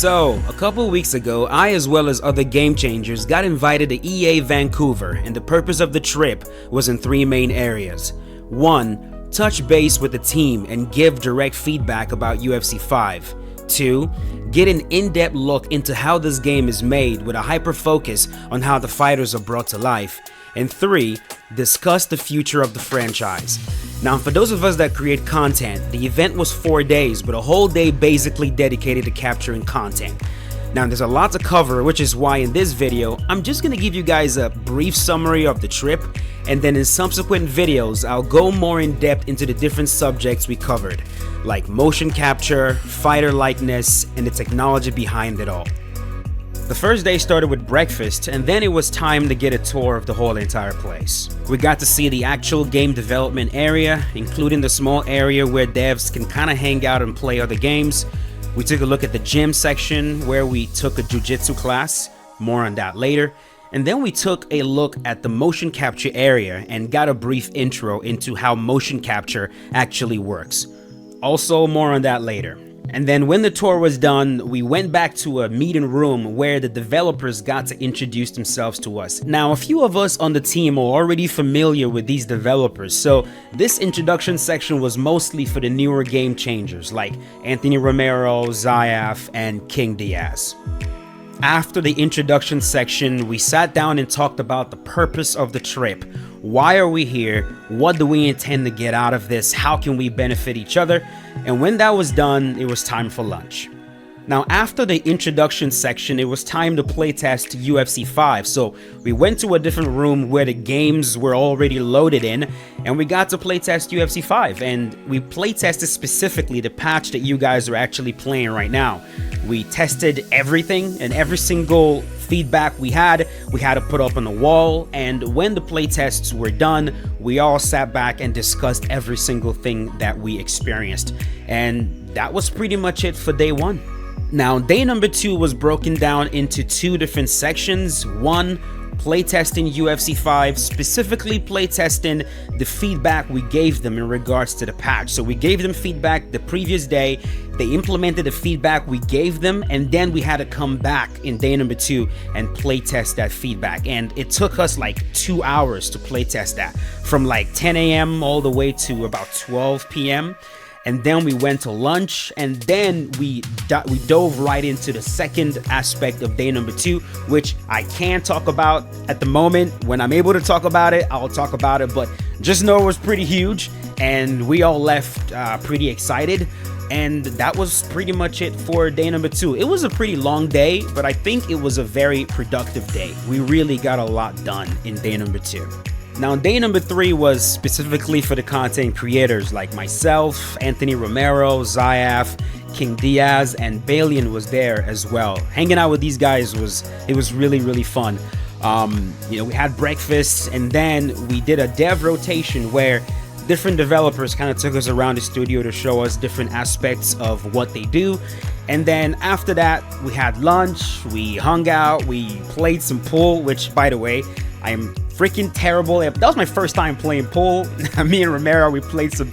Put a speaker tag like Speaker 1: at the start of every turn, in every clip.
Speaker 1: So, a couple weeks ago, I as well as other game changers got invited to EA Vancouver, and the purpose of the trip was in three main areas. 1. Touch base with the team and give direct feedback about UFC 5. 2. Get an in-depth look into how this game is made with a hyper focus on how the fighters are brought to life. And 3. Discuss the future of the franchise. Now, for those of us that create content, the event was 4 days, with a whole day basically dedicated to capturing content. Now, there's a lot to cover, which is why in this video, I'm just going to give you guys a brief summary of the trip, and then in subsequent videos, I'll go more in depth into the different subjects we covered, like motion capture, fighter likeness, and the technology behind it all. The first day started with breakfast, and then it was time to get a tour of the whole entire place. We got to see the actual game development area, including the small area where devs can kind of hang out and play other games. We took a look at the gym section where we took a jiu-jitsu class, more on that later. And then we took a look at the motion capture area and got a brief intro into how motion capture actually works. Also, more on that later. And then when the tour was done, we went back to a meeting room where the developers got to introduce themselves to us. Now, a few of us on the team are already familiar with these developers, so this introduction section was mostly for the newer game changers like Anthony Romero, Zayaf, and King Diaz. After the introduction section, we sat down and talked about the purpose of the trip. Why are we here? What do we intend to get out of this? How can we benefit each other? And when that was done, it was time for lunch. Now, after the introduction section, it was time to playtest UFC 5. So we went to a different room where the games were already loaded in, and we got to playtest UFC 5. And we playtested specifically the patch that you guys are actually playing right now. We tested everything, and every single feedback we had to put up on the wall. And when the playtests were done, we all sat back and discussed every single thing that we experienced. And that was pretty much it for day one. Now, day number 2 was broken down into 2 different sections. 1, playtesting UFC 5, specifically playtesting the feedback we gave them in regards to the patch. So we gave them feedback the previous day, they implemented the feedback we gave them, and then we had to come back in day number 2 and playtest that feedback. And it took us like 2 hours to playtest that, from like 10 a.m. all the way to about 12 p.m. And then we went to lunch, and then we dove right into the second aspect of day number 2, which I can't talk about at the moment. When I'm able to talk about it, I'll talk about it, but just know it was pretty huge, and we all left pretty excited. And that was pretty much it for day number 2. It was a pretty long day, but I think it was a very productive day. We really got a lot done in day number 2. Now, day number 3 was specifically for the content creators like myself, Anthony Romero, Zayaf, King Diaz, and Balian was there as well. Hanging out with these guys was really fun. We had breakfast, and then we did a dev rotation where different developers kind of took us around the studio to show us different aspects of what they do. And then after that, we had lunch, we hung out, we played some pool, which, by the way, I am freaking terrible. That was my first time playing pool. Me and Romero, we played some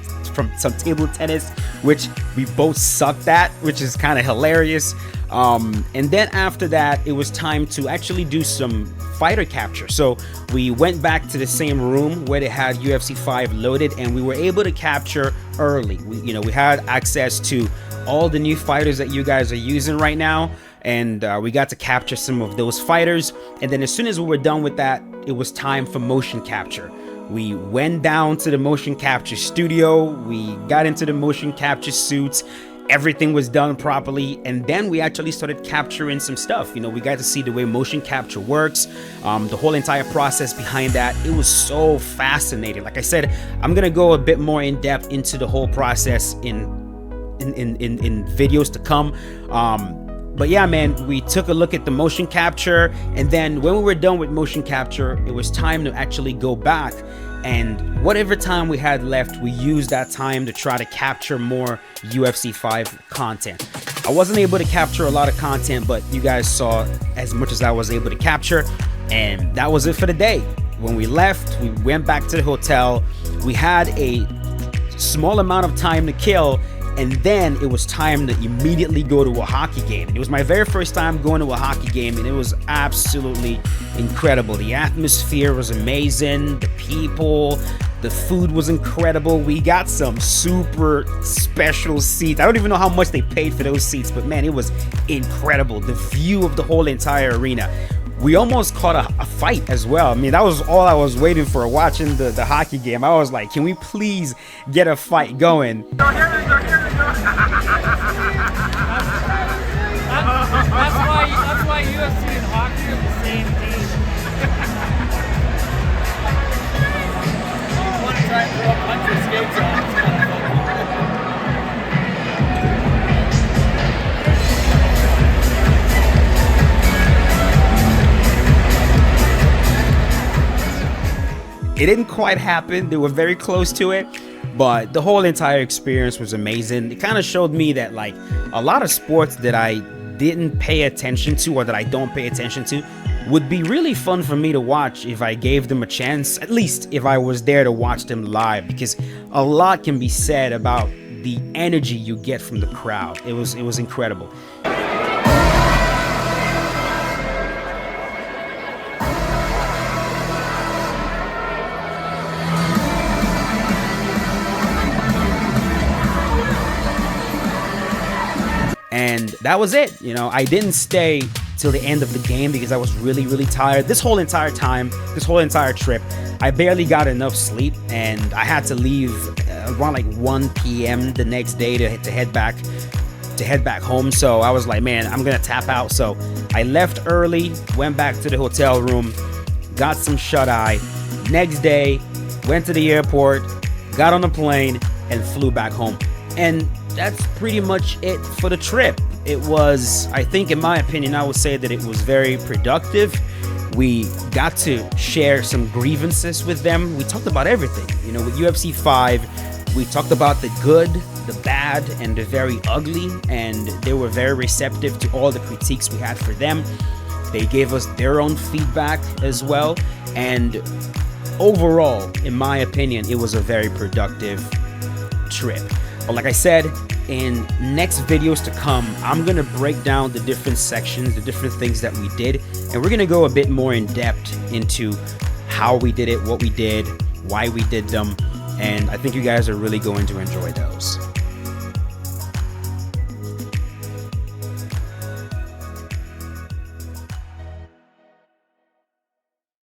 Speaker 1: table tennis, which we both sucked at, which is kind of hilarious. And then after that, it was time to actually do some fighter capture. So we went back to the same room where they had UFC 5 loaded, and we were able to capture early. We had access to all the new fighters that you guys are using right now, and we got to capture some of those fighters. And then as soon as we were done with that, it was time for motion capture. We went down to the motion capture studio, we got into the motion capture suits, everything was done properly, and then we actually started capturing some stuff. We got to see the way motion capture works, the whole entire process behind that. It was so fascinating. Like I said, I'm gonna go a bit more in depth into the whole process in videos to come. But yeah, man, we took a look at the motion capture, and then when we were done with motion capture, it was time to actually go back, and whatever time we had left, we used that time to try to capture more UFC 5 content. I wasn't able to capture a lot of content, but you guys saw as much as I was able to capture, and that was it for the day. When we left, we went back to the hotel. We had a small amount of time to kill, And then it was time to immediately go to a hockey game. It was my very first time going to a hockey game, and it was absolutely incredible. The atmosphere was amazing, the people, the food was incredible. We got some super special seats. I don't even know how much they paid for those seats, but man, it was incredible. The view of the whole entire arena. We almost caught a fight as well. I mean, that was all I was waiting for watching the hockey game. I was like, can we please get a fight going?
Speaker 2: That's why UFC and hockey are the same team. You want to try and throw a punch your skates on. It's kind of funny.
Speaker 1: It didn't quite happen. They were very close to it, but the whole entire experience was amazing. It kind of showed me that like a lot of sports that I didn't pay attention to, or that I don't pay attention to, would be really fun for me to watch if I gave them a chance, at least if I was there to watch them live, because a lot can be said about the energy you get from the crowd. It was incredible. And that was it. You know, I didn't stay till the end of the game because I was really tired. This whole entire trip, I barely got enough sleep, and I had to leave around like 1 p.m. the next day to head back home. So I was like, man, I'm gonna tap out. So I left early, went back to the hotel room, got some shut-eye. Next day, went to the airport, got on a plane, and flew back home. And that's pretty much it for the trip. It was, I think, in my opinion, I would say that it was very productive. We got to share some grievances with them. We talked about everything. You know, with UFC 5, we talked about the good, the bad, and the very ugly, and they were very receptive to all the critiques we had for them. They gave us their own feedback as well, and overall, in my opinion, it was a very productive trip. But like I said, in next videos to come, I'm gonna break down the different sections, the different things that we did, and we're gonna go a bit more in depth into how we did it, what we did, why we did them, and I think you guys are really going to enjoy those.